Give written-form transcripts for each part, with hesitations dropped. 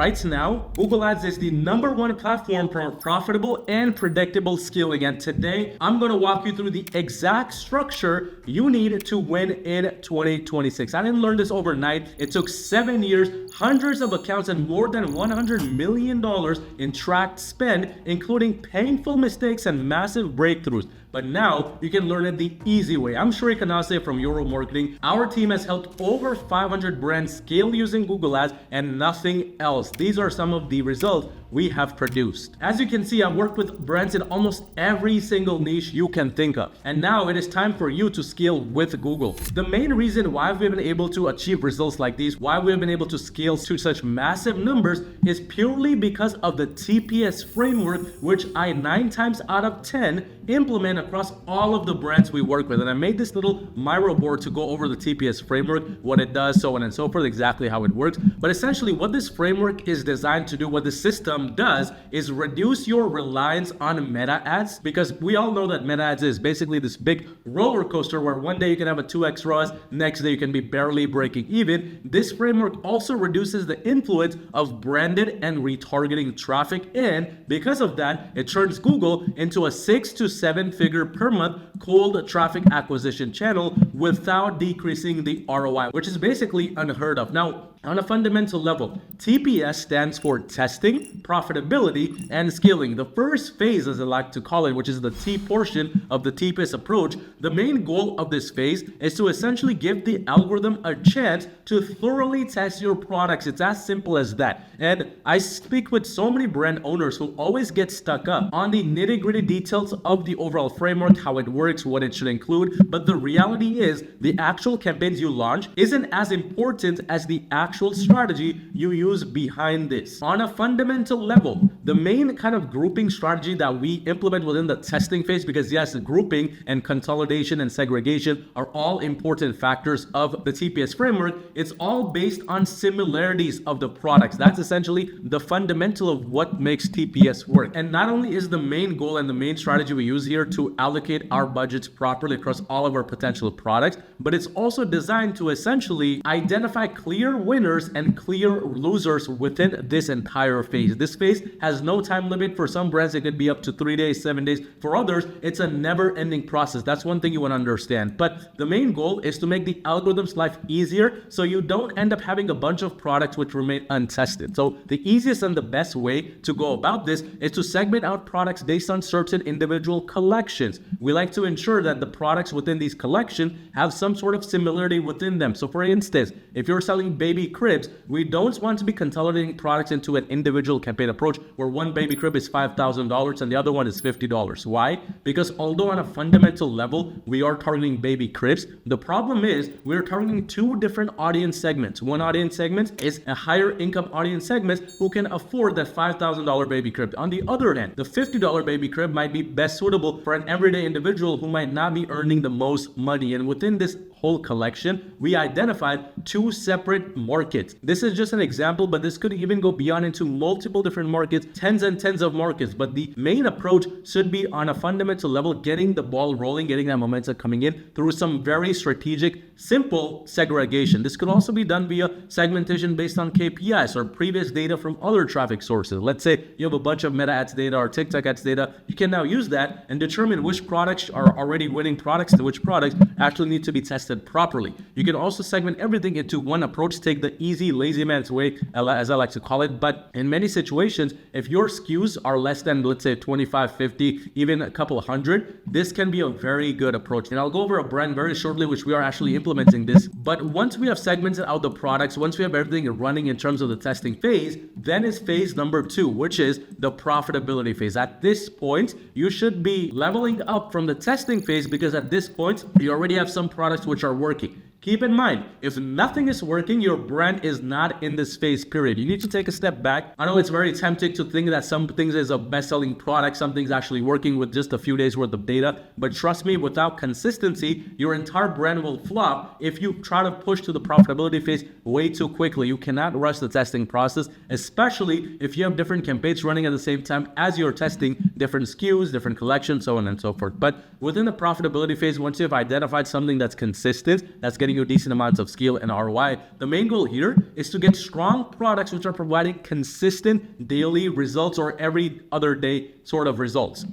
right now, Google Ads is the #1 platform for profitable and predictable scaling. And today, I'm going to walk you through the exact structure you need to win in 2026. I didn't learn this overnight. It took 7 years, hundreds of accounts, and more than $100 million in tracked spend, including painful mistakes and massive breakthroughs. But now you can learn it the easy way. I'm Shri Kanase from Euro Marketing. Our team has helped over 500 brands scale using Google Ads and nothing else. These are some of the results we have produced. As you can see, I've worked with brands in almost every single niche you can think of. And now it is time for you to scale with Google. The main reason why we've been able to achieve results like these, why we've been able to scale to such massive numbers, is purely because of the TPS framework, which I 9 times out of 10 implement across all of the brands we work with. And I made this little Miro board to go over the TPS framework, what it does, so on and so forth, exactly how it works. But essentially what this framework is designed to do, what the system does, is reduce your reliance on meta ads, because we all know that meta ads is basically this big roller coaster where one day you can have a 2x ROAS, next day you can be barely breaking even. This framework also reduces the influence of branded and retargeting traffic, and because of that, it turns Google into a 6 to 7 figure per month cold traffic acquisition channel without decreasing the ROI, which is basically unheard of. Now, on a fundamental level, TPS stands for testing, profitability, and scaling. The first phase, as I like to call it, which is the T portion of the TPS approach, the main goal of this phase is to essentially give the algorithm a chance to thoroughly test your products. It's as simple as that. And I speak with so many brand owners who always get stuck up on the nitty-gritty details of the overall framework, how it works, what it should include. But the reality is the actual campaigns you launch isn't as important as the actual strategy you use behind this. On a fundamental level, the main kind of grouping strategy that we implement within the testing phase, because yes, grouping and consolidation and segregation are all important factors of the TPS framework. It's all based on similarities of the products. That's essentially the fundamental of what makes TPS work. And not only is the main goal and the main strategy we use here to allocate our budgets properly across all of our potential products, but it's also designed to essentially identify clear winners and clear losers within this entire phase. This phase has no time limit. For some brands, it could be up to 3 days, 7 days. For others, it's a never-ending process. That's one thing you want to understand. But the main goal is to make the algorithm's life easier so you don't end up having a bunch of products which remain untested. So the easiest and the best way to go about this is to segment out products based on certain individual collections. We like to ensure that the products within these collections have some sort of similarity within them. So for instance, if you're selling baby cribs, we don't want to be consolidating products into an individual campaign approach where one baby crib is $5,000 and the other one is $50. Why? Because although on a fundamental level, we are targeting baby cribs, the problem is we're targeting 2 different audience segments. One audience segment is a higher income audience segment who can afford that $5,000 baby crib. On the other hand, the $50 baby crib might be best suitable for an everyday individual who might not be earning the most money. And within this whole collection, we identified 2 separate markets. This is just an example, but this could even go beyond into multiple different markets, tens and tens of markets. But the main approach should be on a fundamental level, getting the ball rolling, getting that momentum coming in through some very strategic, simple segregation. This could also be done via segmentation based on KPIs or previous data from other traffic sources. Let's say you have a bunch of meta ads data or TikTok ads data. You can now use that and determine which products are already winning products and which products actually need to be tested properly. You can also segment everything into one approach, take the easy, lazy man's way, as I like to call it. But in many situations, if your SKUs are less than, let's say, 25, 50, even a couple hundred, this can be a very good approach. And I'll go over a brand very shortly, which we are actually implementing this. But once we have segmented out the products, once we have everything running in terms of the testing phase, then is phase number 2, which is the profitability phase. At this point, you should be leveling up from the testing phase, because at this point, you already have some products which are working. Keep in mind, if nothing is working, your brand is not in this phase period. You need to take a step back. I know it's very tempting to think that some things is a best-selling product, something's actually working with just a few days worth of data. But trust me, without consistency, your entire brand will flop if you try to push to the profitability phase way too quickly. You cannot rush the testing process, especially if you have different campaigns running at the same time as you're testing different SKUs, different collections, so on and so forth. But within the profitability phase, once you've identified something that's consistent, that's getting you decent amounts of skill and ROI, the main goal here is to get strong products which are providing consistent daily results or every other day sort of results.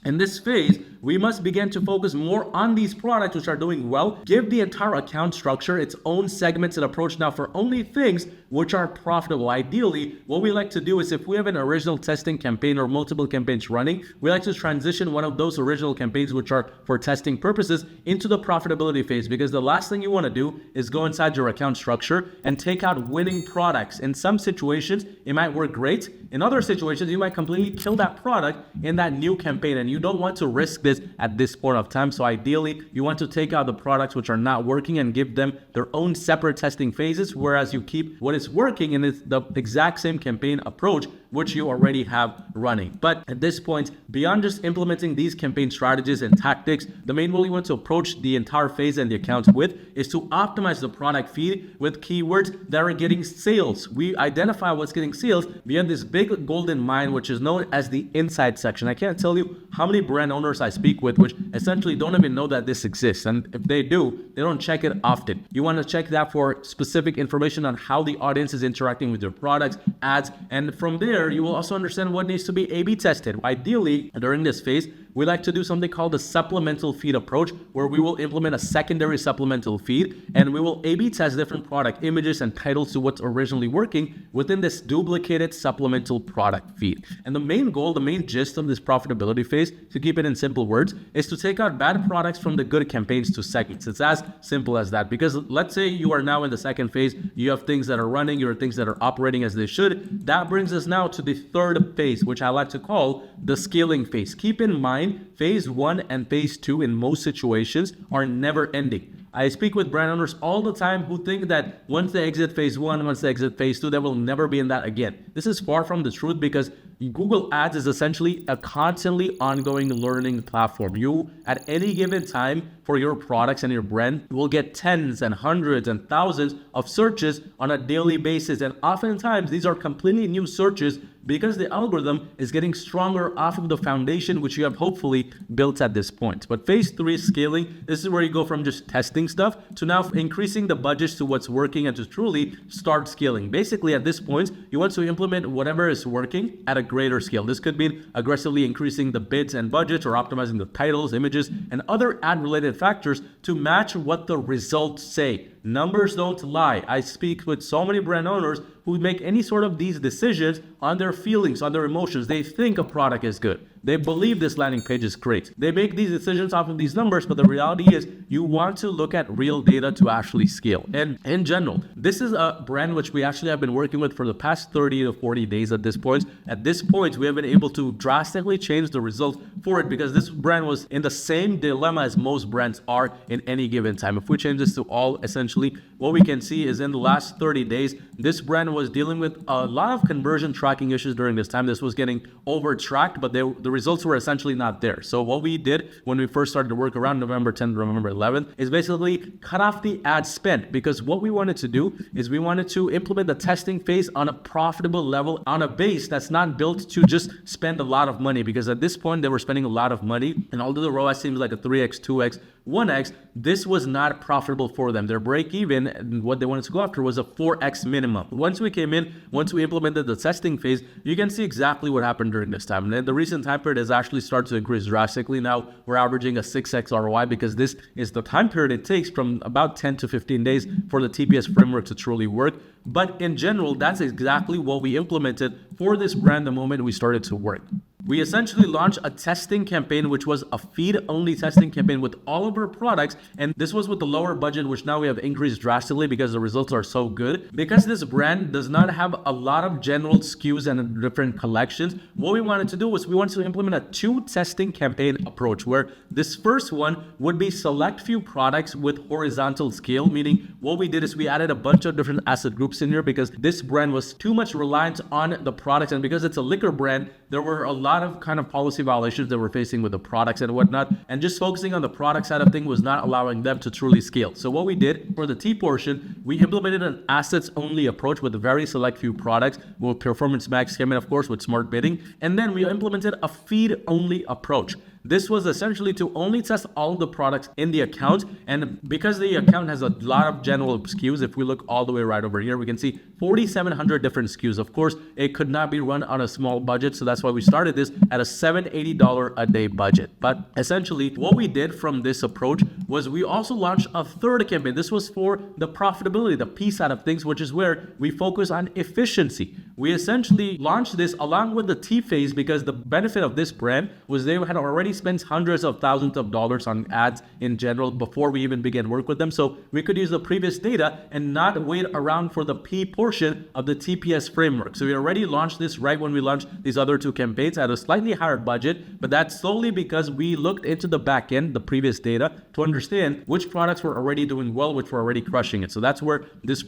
In this phase, we must begin to focus more on these products which are doing well, give the entire account structure its own segments and approach now for only things which are profitable. Ideally, what we like to do is if we have an original testing campaign or multiple campaigns running, we like to transition one of those original campaigns which are for testing purposes into the profitability phase, because the last thing you want to do is go inside your account structure and take out winning products. In some situations, it might work great. In other situations, you might completely kill that product in that new campaign, and you don't want to risk this at this point of time. So ideally, you want to take out the products which are not working and give them their own separate testing phases, whereas you keep what is working in the exact same campaign approach which you already have running. But at this point, beyond just implementing these campaign strategies and tactics, the main goal you want to approach the entire phase and the accounts with is to optimize the product feed with keywords that are getting sales. We identify what's getting sales via this big golden mine, which is known as the insight section. I can't tell you how many brand owners I speak with which essentially don't even know that this exists, and if they do, they don't check it often. You want to check that for specific information on how the audience is interacting with your products, ads, and from there you will also understand what needs to be A/B tested. Ideally, during this phase, we like to do something called the supplemental feed approach, where we will implement a secondary supplemental feed and we will A/B test different product images and titles to what's originally working within this duplicated supplemental product feed. And the main goal, the main gist of this profitability phase, to keep it in simple words, is to take out bad products from the good campaigns to segments. It's as simple as that, because let's say you are now in the second phase, you have things that are running, you have things that are operating as they should. That brings us now to the third phase, which I like to call the scaling phase. Keep in mind, phase 1 and phase 2 in most situations are never ending. I speak with brand owners all the time who think that once they exit phase 1, once they exit phase 2, they will never be in that again. This is far from the truth, because Google Ads is essentially a constantly ongoing learning platform. You, at any given time for your products and your brand, will get tens and hundreds and thousands of searches on a daily basis. And oftentimes, these are completely new searches because the algorithm is getting stronger off of the foundation which you have hopefully built at this point. But phase 3 is scaling. This is where you go from just testing stuff to now increasing the budgets to what's working and to truly start scaling. Basically, at this point, you want to implement whatever is working at a greater scale. This could mean aggressively increasing the bids and budgets, or optimizing the titles, images, and other ad-related factors to match what the results say. Numbers don't lie. I speak with so many brand owners who make any sort of these decisions on their feelings, on their emotions. They think a product is good. They believe this landing page is great. They make these decisions off of these numbers, but the reality is you want to look at real data to actually scale. And in general, this is a brand which we actually have been working with for the past 30 to 40 days at this point. At this point, we have been able to drastically change the results for it, because this brand was in the same dilemma as most brands are in any given time. If we change this to all, essentially, what we can see is in the last 30 days, this brand was dealing with a lot of conversion tracking issues during this time. This was getting over-tracked, but the results were essentially not there. So what we did when we first started to work around November 10th, November 11th, is basically cut off the ad spend, because what we wanted to do is we wanted to implement the testing phase on a profitable level, on a base that's not built to just spend a lot of money, because at this point they were spending a lot of money, and although the ROI seems like a 3x, 2x, 1x, this was not profitable for them. Their break even, and what they wanted to go after, was a 4x minimum. Once we came in, once we implemented the testing phase, you can see exactly what happened during this time. And then the recent time period has actually started to increase drastically. Now we're averaging a 6x ROI, because this is the time period it takes from about 10 to 15 days for the TPS framework to truly work. But in general, that's exactly what we implemented for this brand the moment we started to work. We essentially launched a testing campaign, which was a feed-only testing campaign with all of our products. And this was with the lower budget, which now we have increased drastically because the results are so good. Because this brand does not have a lot of general SKUs and different collections, what we wanted to do was we wanted to implement a 2 testing campaign approach, where this first one would be select few products with horizontal scale, meaning what we did is we added a bunch of different asset groups in here, because this brand was too much reliant on the product. And because it's a liquor brand, there were a lot lot of kind of policy violations that we're facing with the products and whatnot. And just focusing on the product side of things was not allowing them to truly scale. So what we did for the T portion, we implemented an assets only approach with a very select few products. With Performance Max came in, of course, with smart bidding. And then we implemented a feed only approach. This was essentially to only test all of the products in the account. And because the account has a lot of general SKUs, if we look all the way right over here, we can see 4,700 different SKUs. Of course, it could not be run on a small budget. So that's why we started this at a $780 a day budget. But essentially what we did from this approach was we also launched a third campaign. This was for the profitability, the P side of things, which is where we focus on efficiency. We essentially launched this along with the T phase because the benefit of this brand was they had already spent hundreds of thousands of dollars on ads in general before we even began work with them. So we could use the previous data and not wait around for the P portion of the TPS framework. So we already launched this right when we launched these other two campaigns at a slightly higher budget, but that's solely because we looked into the back end, the previous data, to understand which products were already doing well, which were already crushing it. So that's where this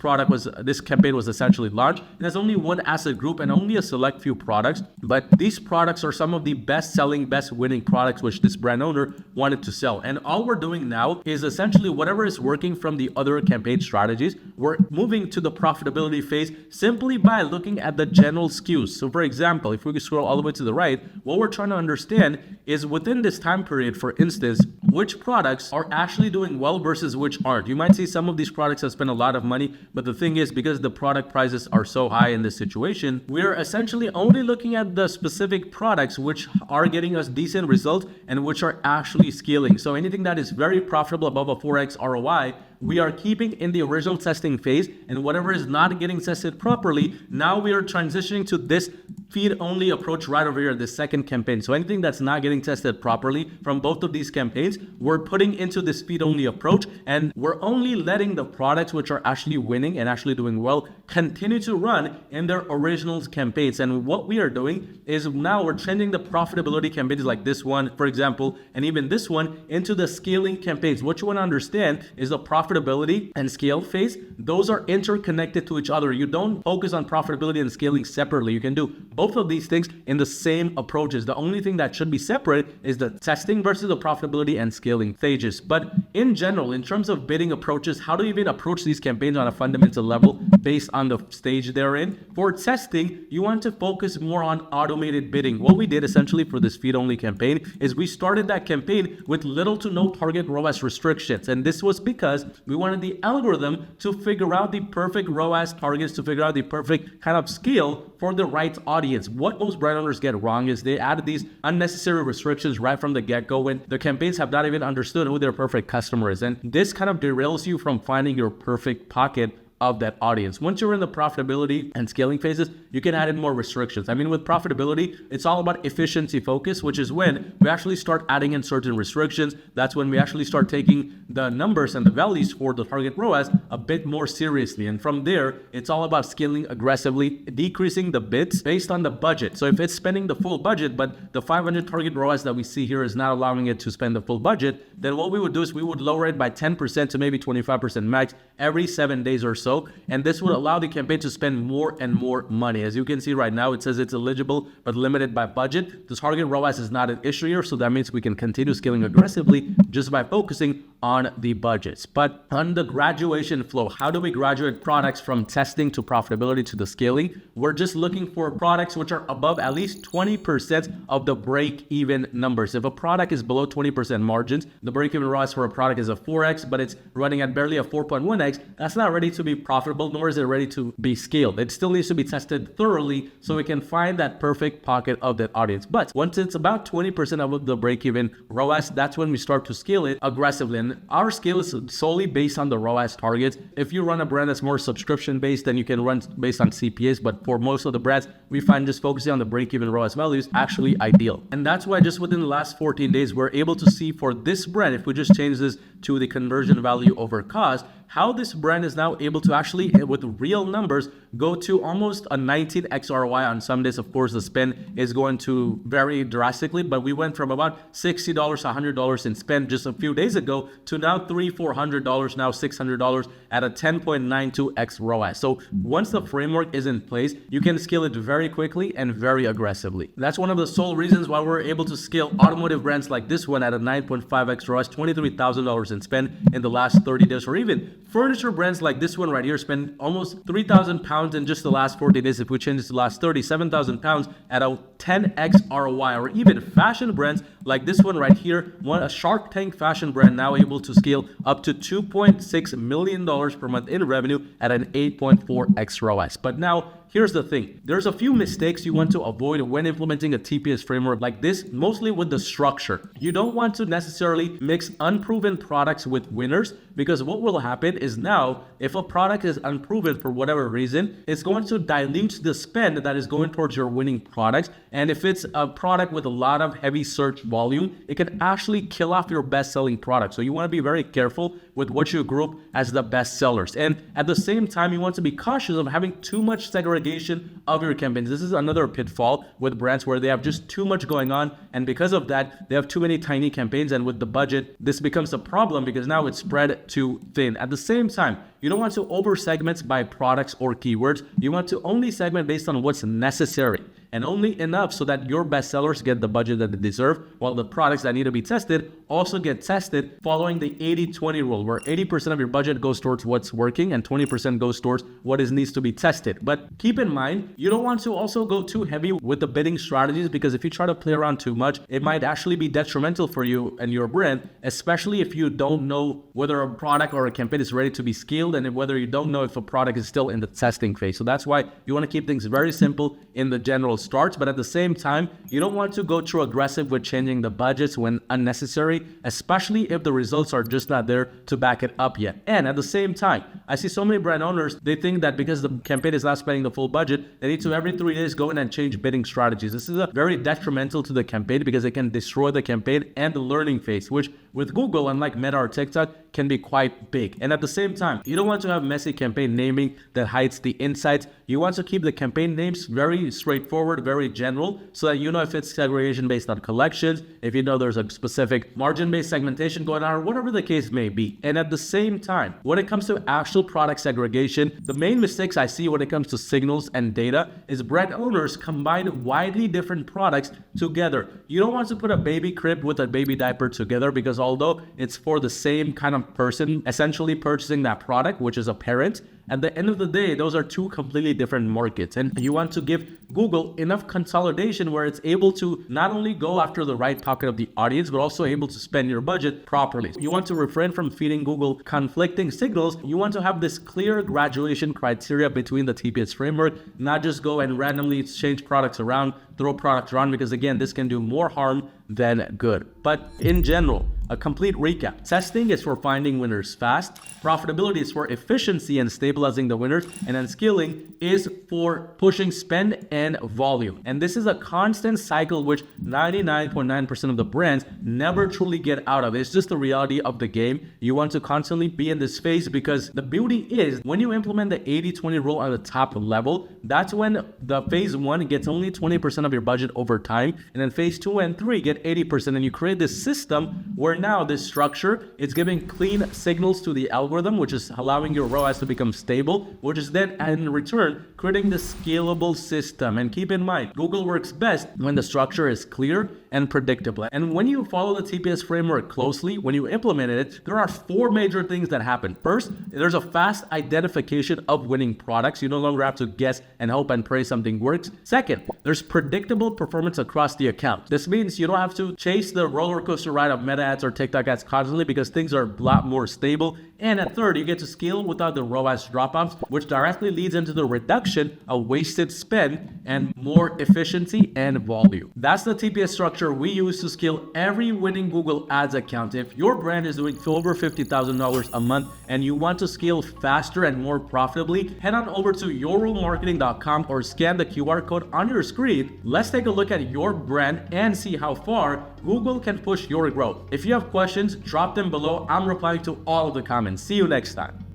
campaign was essentially launched. It has only one asset group and only a select few products, but these products are some of the best selling, best winning products which this brand owner wanted to sell. And all we're doing now is essentially whatever is working from the other campaign strategies, we're moving to the profitability phase simply by looking at the general SKUs. So for example, if we could scroll all the way to the right, what we're trying to understand is within this time period, for instance, which products are actually doing well versus which aren't. You might see some of these products have spent a lot of money, but the thing is, because the product prices are so high in this situation, we're essentially only looking at the specific products which are getting us decent results and which are actually scaling. So anything that is very profitable above a 4x ROI, we are keeping in the original testing phase, and whatever is not getting tested properly, now we are transitioning to this feed only approach right over here, the second campaign. So anything that's not getting tested properly from both of these campaigns, we're putting into this feed only approach, and we're only letting the products which are actually winning and actually doing well continue to run in their original campaigns. And what we are doing is now we're changing the profitability campaigns like this one, for example, and even this one into the scaling campaigns. What you want to understand is the profitability and scale phase. Those are interconnected to each other. You don't focus on profitability and scaling separately. You can do both of these things in the same approaches. The only thing that should be separate is the testing versus the profitability and scaling stages. But in general, in terms of bidding approaches, how do you even approach these campaigns on a fundamental level based on the stage they're in? For testing, you want to focus more on automated bidding. What we did essentially for this feed only campaign is we started that campaign with little to no target ROAS restrictions. And this was because we wanted the algorithm to figure out the perfect ROAS targets, to figure out the perfect kind of scale for the right audience. What most brand owners get wrong is they added these unnecessary restrictions right from the get-go when the campaigns have not even understood who their perfect customer is. And this kind of derails you from finding your perfect pocket of that audience. Once you're in the profitability and scaling phases, you can add in more restrictions. I mean, with profitability, it's all about efficiency focus, which is when we actually start adding in certain restrictions. That's when we actually start taking the numbers and the values for the target ROAS a bit more seriously. And from there, it's all about scaling aggressively, decreasing the bids based on the budget. So if it's spending the full budget, but the 500 target ROAS that we see here is not allowing it to spend the full budget, then what we would do is we would lower it by 10% to maybe 25% max every 7 days or so. And this would allow the campaign to spend more and more money. As you can see right now, it says it's eligible but limited by budget. The target ROAS is not an issue here, so that means we can continue scaling aggressively just by focusing on the budgets. But on the graduation flow, how do we graduate products from testing to profitability to the scaling? We're just looking for products which are above at least 20% of the break-even numbers. If a product is below 20% margins, the break-even ROAS for a product is a 4x, but it's running at barely a 4.1x, that's not ready to be profitable, nor is it ready to be scaled. It still needs to be tested thoroughly so we can find that perfect pocket of that audience. But once it's about 20% of the break-even ROAS, that's when we start to scale it aggressively. And our scale is solely based on the ROAS targets. If you run a brand that's more subscription-based, then you can run based on CPAs. But for most of the brands, we find just focusing on the break-even ROAS values actually ideal. And that's why just within the last 14 days, we're able to see for this brand, if we just change this to the conversion value over cost, how this brand is now able to actually, with real numbers, go to almost a 19x ROI on some days. Of course, the spend is going to vary drastically, but we went from about $60, $100 in spend just a few days ago to now $300, $400, now $600 at a 10.92x ROI. So once the framework is in place, you can scale it very quickly and very aggressively. That's one of the sole reasons why we're able to scale automotive brands like this one at a 9.5x ROI, $23,000 in spend in the last 30 days, or even furniture brands like this one right here spend almost 3,000 pounds in just the last 40 days. If we change this to the last 30, 7,000 pounds at a 10x ROI, or even fashion brands like this one right here, a Shark Tank fashion brand now able to scale up to $2.6 million per month in revenue at an 8.4x ROI. But now, here's the thing. There's a few mistakes you want to avoid when implementing a TPS framework like this, mostly with the structure. You don't want to necessarily mix unproven products with winners, because what will happen is now, if a product is unproven for whatever reason, it's going to dilute the spend that is going towards your winning products. And if it's a product with a lot of heavy search volume, it can actually kill off your best-selling product. So you want to be very careful with what you group as the best sellers. And at the same time, you want to be cautious of having too much segregation of your campaigns. This is another pitfall with brands where they have just too much going on, and because of that, they have too many tiny campaigns, and with the budget, this becomes a problem because now it's spread too thin. At the same time, you don't want to over segment by products or keywords. You want to only segment based on what's necessary, and only enough so that your best sellers get the budget that they deserve, while the products that need to be tested also get tested following the 80-20 rule, where 80% of your budget goes towards what's working and 20% goes towards what needs to be tested. But keep in mind, you don't want to also go too heavy with the bidding strategies, because if you try to play around too much, it might actually be detrimental for you and your brand, especially if you don't know whether a product or a campaign is ready to be scaled, and whether you don't know if a product is still in the testing phase. So that's why you want to keep things very simple in the general starts, but at the same time, you don't want to go too aggressive with changing the budgets when unnecessary, especially if the results are just not there to back it up yet. And at the same time, I see so many brand owners, they think that because the campaign is not spending the full budget, they need to every 3 days go in and change bidding strategies. This is a very detrimental to the campaign, because it can destroy the campaign and the learning phase, which with Google, unlike Meta or TikTok, can be quite big. And at the same time, you don't want to have messy campaign naming that hides the insights. You want to keep the campaign names very straightforward, very general, so that you know if it's segregation based on collections, if you know there's a specific margin-based segmentation going on, or whatever the case may be. And at the same time, when it comes to actual product segregation, the main mistakes I see when it comes to signals and data is brand owners combine widely different products together. You don't want to put a baby crib with a baby diaper together, because although it's for the same kind of person essentially purchasing that product, which is a parent, at the end of the day, those are two completely different markets. And you want to give Google enough consolidation where it's able to not only go after the right pocket of the audience, but also able to spend your budget properly. You want to refrain from feeding Google conflicting signals. You want to have this clear graduation criteria between the TPS framework, not just go and randomly change products around, throw products around, because again, this can do more harm than good. But in general, a complete recap. Testing is for finding winners fast. Profitability is for efficiency and stabilizing the winners. And then scaling is for pushing spend and volume. And this is a constant cycle which 99.9% of the brands never truly get out of. It's just the reality of the game. You want to constantly be in this phase, because the beauty is when you implement the 80-20 rule on the top level, that's when the phase 1 gets only 20% of your budget over time. And then phase 2 and 3 get 80%. And you create this system where now this structure is giving clean signals to the algorithm, which is allowing your ROAS to become stable, which is then in return creating the scalable system. And keep in mind, Google works best when the structure is clear and predictable. And when you follow the TPS framework closely, when you implement it, there are 4 major things that happen. First, there's a fast identification of winning products. You no longer have to guess and hope and pray something works. Second, there's predictable performance across the account. This means you don't have to chase the roller coaster ride of Meta ads or TikTok ads constantly, because things are a lot more stable. And at third, you get to scale without the ROAS drop-offs, which directly leads into the reduction of wasted spend and more efficiency and volume. That's the TPS structure we use to scale every winning Google Ads account. If your brand is doing over $50,000 a month and you want to scale faster and more profitably, head on over to yourrealmarketing.com or scan the QR code on your screen. Let's take a look at your brand and see how far Google can push your growth. If you have questions, drop them below. I'm replying to all of the comments. See you next time.